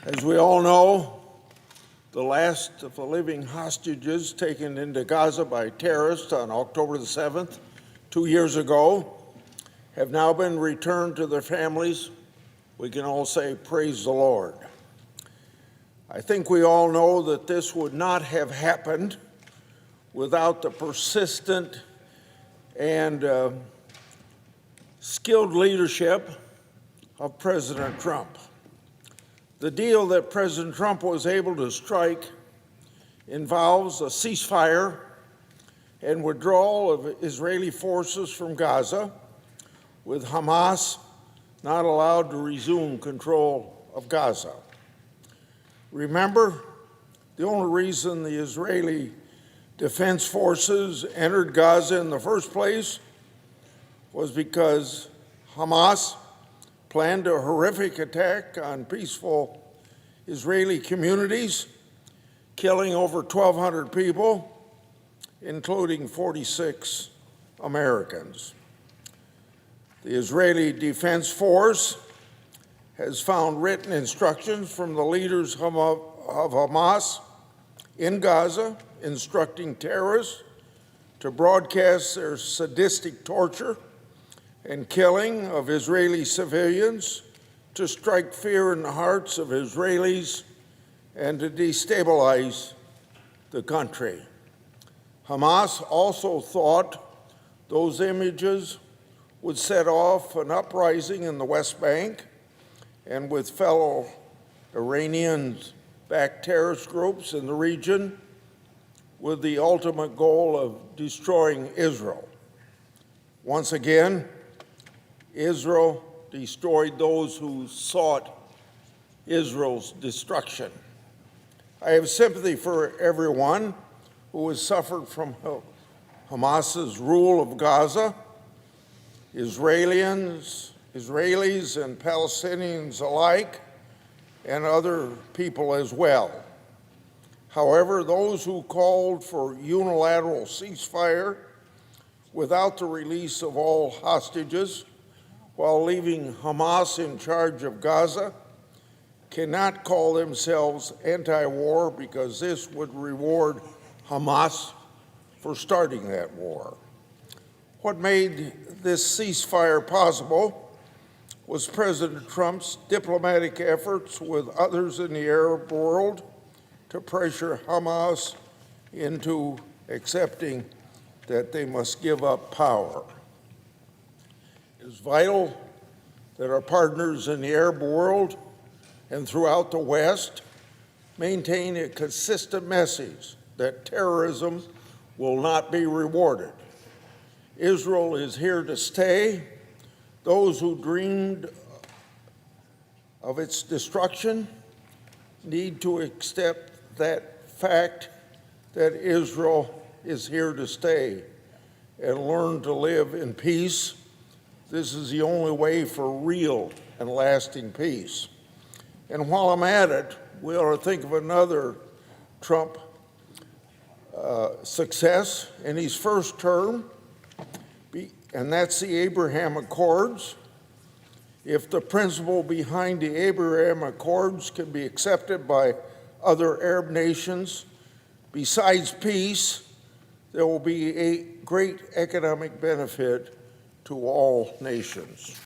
As we all know, the last of the living hostages taken into Gaza by terrorists on October the 7th, 2 years ago, have now been returned to their families. We can all say, praise the Lord. I think we all know that this would not have happened without the persistent and skilled leadership of President Trump. The deal that President Trump was able to strike involves a ceasefire and withdrawal of Israeli forces from Gaza, with Hamas not allowed to resume control of Gaza. Remember, the only reason the Israeli Defense Forces entered Gaza in the first place was because Hamas planned a horrific attack on peaceful Israeli communities, killing over 1,200 people, including 46 Americans. The Israeli Defense Force has found written instructions from the leaders of Hamas in Gaza, instructing terrorists to broadcast their sadistic torture and killing of Israeli civilians, to strike fear in the hearts of Israelis and to destabilize the country. Hamas also thought those images would set off an uprising in the West Bank and with fellow Iranian-backed terrorist groups in the region, with the ultimate goal of destroying Israel. Once again, Israel destroyed those who sought Israel's destruction. I have sympathy for everyone who has suffered from Hamas's rule of Gaza, Israelis and Palestinians alike, and other people as well. However, those who called for unilateral ceasefire without the release of all hostages, while leaving Hamas in charge of Gaza, cannot call themselves anti-war, because this would reward Hamas for starting that war. What made this ceasefire possible was President Trump's diplomatic efforts with others in the Arab world to pressure Hamas into accepting that they must give up power. It is vital that our partners in the Arab world and throughout the West maintain a consistent message that terrorism will not be rewarded. Israel is here to stay. Those who dreamed of its destruction need to accept that fact, that Israel is here to stay, and learn to live in peace. This is the only way for real and lasting peace. And while I'm at it, we ought to think of another Trump success in his first term, and that's the Abraham Accords. If the principle behind the Abraham Accords can be accepted by other Arab nations, besides peace, there will be a great economic benefit to all nations.